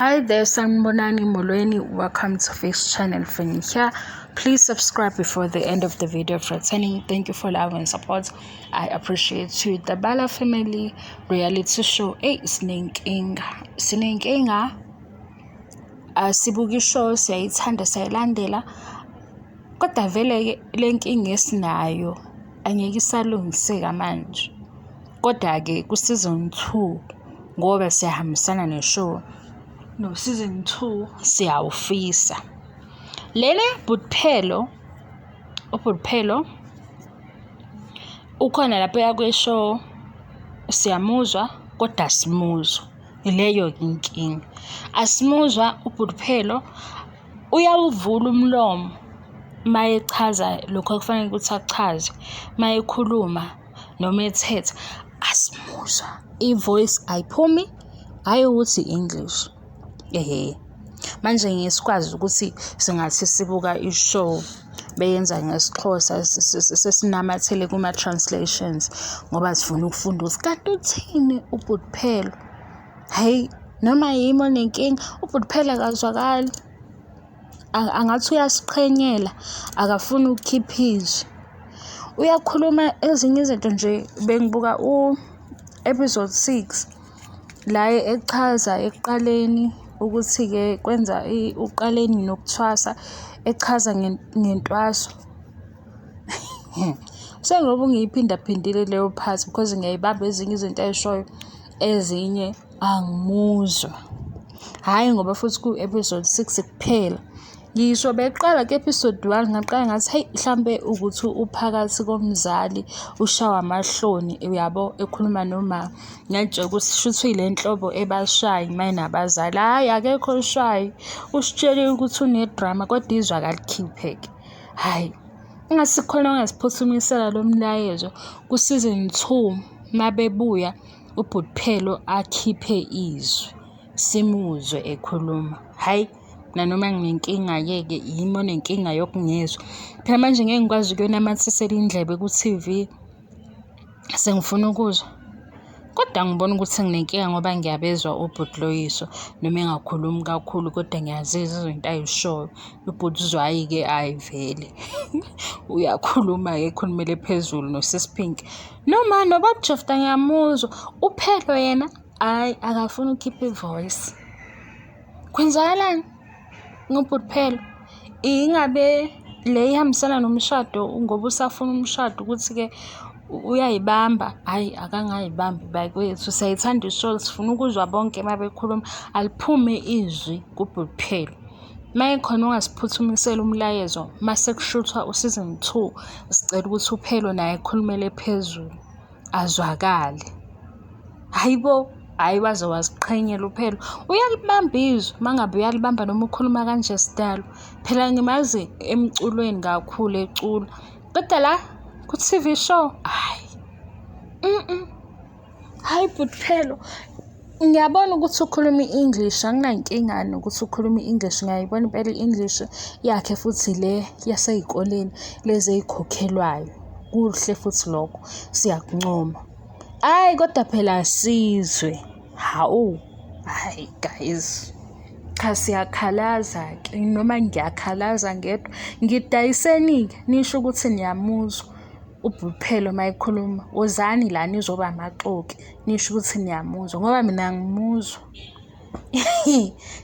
Hi there, sanibonani molweni. Welcome to Face Channel Phelo here. Please subscribe before the end of the video for returning. Thank you for love and support. I appreciate you. The Bala family reality show Senkinga. Sibuki show siyayithanda siyayilandela. Kodwa vele le nkinga esinayo angeke isalungiseka manje. Kodwa ke ku season 2 ngoba siyahambisana neshow. No, season 2 siyawufisa. Lele Phelo ukhona lapha kweshow siyamuzwa kodwa asimuzwa. Ileyo inkinga. Asimuzwa Phelo uyawuvula umlomo mayechaza lokho kufanele ukuthi achaze. Mayekhuluma noma ethetha asimuzwa. I-voice ayiphumi hayi ukuthi English. Manje ngesikwazi ukuthi singathi sibuka ishow beyenza ngesixhosa sesinamathele kuma translations ngoba sifuna ukufunda ukuthi kanti uthini Phelo. Hey, noma yimo nenkinga Phelo akazwakali. Angathi uyasiqhenyela akafuni ukukhipha izwi. Uyakhuluma ezinye izinto nje bengibuka episode 6 la echaza ekuqaleni ukuthi ke kwenza uqaleni nokuthwasa echaza ngentwaso. Sengoba ngiyiphinda phindile leyo part because ngiyayibamba ezinye izinto ayishoyo ezinye angimuzwa. Hayi ngoba futhi ku episode 6 kuphela. Ngisho beqala ke episode 1 ngaqala ngathi hey mhlambe ukuthi uphakathi komzali ushawa amahloni uyabo ekhuluma noma nje ukuthi shuthi le nhlobo ebashayi mayina abazali hayi akekho ushayi usitshele ukuthi une drama kodwa izwa kalikhipheke. Hayi ingasikhona ongasiphuthumisa lo mlayezo ku season 2 mabebuya Phelo akhiphe izwi simuzwe ekhuluma. Hayi nanoma nginenkinga yeke yimo nenkinga yokungezwa. Phela manje ngeke ngikwazi ukuyonamathisela indlebe ku TV sengifuna ukuzwa. Kodwa ngibona ukuthi nginenkinga ngoba ngiyabezwa ubhutloyiso noma engakhulumi kakhulu kodwa ngiyazizwa izinto ayishoyo. Ubhutuzwayi ke ayivele. Uyakhuluma ke ekhulumele phezulu noSispink. Noma nobabujofta ngiyamuzwa. Phelo yena hayi akafuni ukukhipha ivoice. Kwenzakalani? Phelo ingabe le ihambisana nomshado ngoba usafuna umshado ukuthi ke uyayibamba hayi akangayibambi bakwethu siyayithanda ishow sifuna ukuzwa bonke mabekhuluma aliphume izwi Phelo. Mayekhona ongasiphuthumisela umlayezo mase kushuthwa useason 2 sicela ukuthi Phelo naye ekhulumele phezulu azwakale. Hayibo hayi waze waziqhenyela Phelo uyalibamba izwi mangabe uyalibamba noma ukhuluma kanje sidalo. Phela ngimazi emculweni kakhulu ecula kodwa la ku TV show hayi hayi Phelo ngiyabona ukuthi ukhuluma English anginankinga nokuthi ukhuluma English ngiyayibona impela English yakhe futhi le yaseyikoleni lezi ezikhokhelwayo kuhle futhi lokho siyakuncoma. Hayi kodwa phela sizwe hawu hayi guys cha siyakhalaza ke noma ngiyakhalaza ngedwa ngidayiseni nisho ukuthi niyamuzwa Phelo mayikhuluma wozani la nizoba amaxoki nisho ukuthi niyamuzwa ngoba mina ngimuzwa.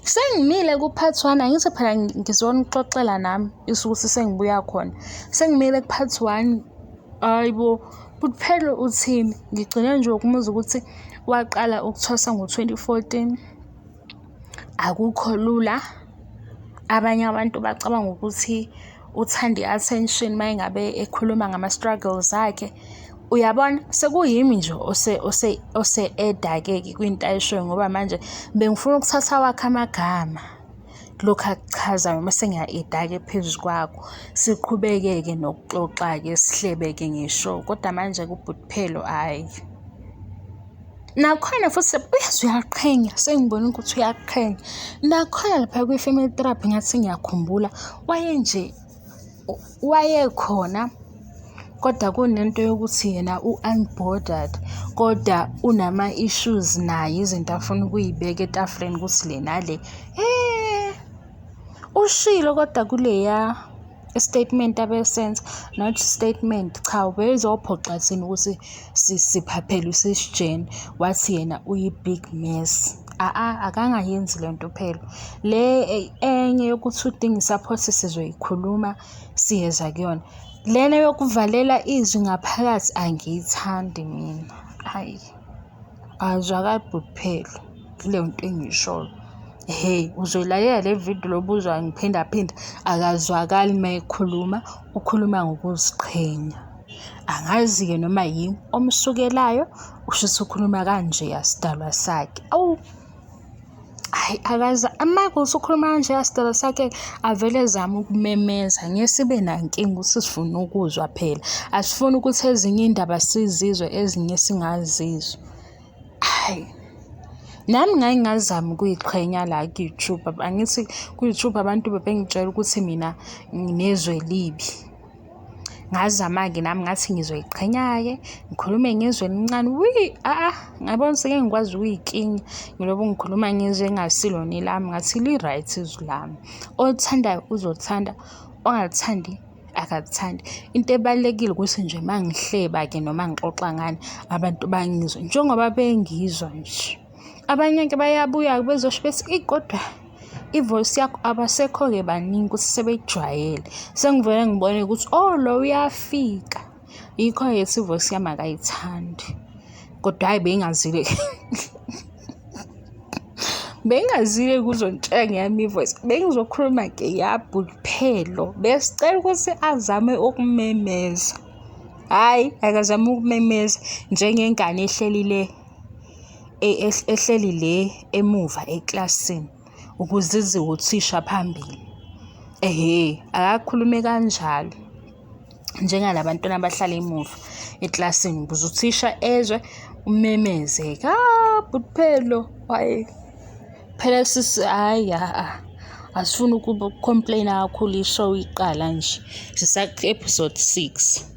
Sengimile ku part 1 angithi phela ngizona uxoxela nami isukuthi sengibuya khona sengimile ku part 1 hayibo Phelo uthini ngigcine nje ukumuza ukuthi waqala ukuthwasa ngo2014 akukho lula. Abanye abantu bacabanga ukuthi uthanda i-attention mayingabe ekhuluma ngama struggles akhe. Uyabona sekuyimi nje ose eda ke kwinto ayishoyo ngoba manje bengifuna ukuthatha wakhe amagama lokho akuchazayo mase ngiya eda ke phezulu kwakho siqhubekeke nokuxoxa ke sihlebeke ngisho kodwa manje Phelo hayi nakhona futhi uyaqhenya sengibona ukuthi uyaqhenya nakhona lapha kwi family therapy ngathi ngiyakhumbula wayekhona kodwa kunento yokuthi yena u-unbothered kodwa unama-issues naye, izinto afuna ukuyibeka etafuleni ukuthi le nale ushilo kodwa kuleya statement abesenza not statement cha ubezophoxa thina ukuthi siphaphele usisijeni wathi yena uyi-big mess. Akangayenzi lento Phelo le enye yokuthi udinga i-support sizoyikhuluma siyeza kuyona. Lena yokuvalela izwi ngaphakathi angiyithandi mina. Hayi azwakali bhuti Phelo kule nto engiyishoyo. Uzoyilalela le video lobuzwa ngiphinda akazwakali mayekhuluma, ukhuluma ngokuziqhenya. Angazi-ke noma yini omsukelayo ushithi ukhuluma kanje asidalwa sakhe. Akaza amakuthi ukhuluma kanje asidalwa sakhe avele ezama ukumemeza. Ngeke sibe nankinga ukuthi sifuna ukuzwa phela. Asifuni ukuthi ezinye indaba sizizwe ezinye singazizwa. Nami ngingazama ukuyiqhenya la ku-YouTube. Angithi ku-YouTube abantu bebengitshela ukuthi mina nginezwe libi. Ngazama-ke nami ngathi ngizoyiqhenya-ke ngikhulume ngezwe elincane. Ngabona seke ngikwazi ukuyikinya ngilobo ngikhuluma ngezwe engasilona elami ngathi li-right izwi lami. Othandayo uzothanda, ongalithandi akakuthandi. Into ebalulekile ukuthi nje mangihleba-ke noma ngixoxa ngani abantu bangizwe njengoba bengizwa nje. Abanye-ke bayabuya bezosho bethi kodwa ivoice yakho abasekho-ke baningi ukuthi sebeyijwayele. Sengivele ngibone ukuthi lo uyafika. Yikho yethi ivoice yami akayithandi. Kodwa hayi bengingazile kuzontshela ngeyami ivoice. Bengizokhuluma-ke yabhuti Phelo. Besicela ukuthi azame ukumemeza. Hayi akazame ukumemeza njengengane ehleli le emuva eklasini ukuze iziwe uthisha phambili. Akakhulume kanjalo njengalabantwana abahlala emuva eklasini ukuze uthisha ezwe umemezeke. Bhuti Phelo hayi phela sisi asifuni ukucomplaina kakhulu, ishow iqala nje sisa episode 6.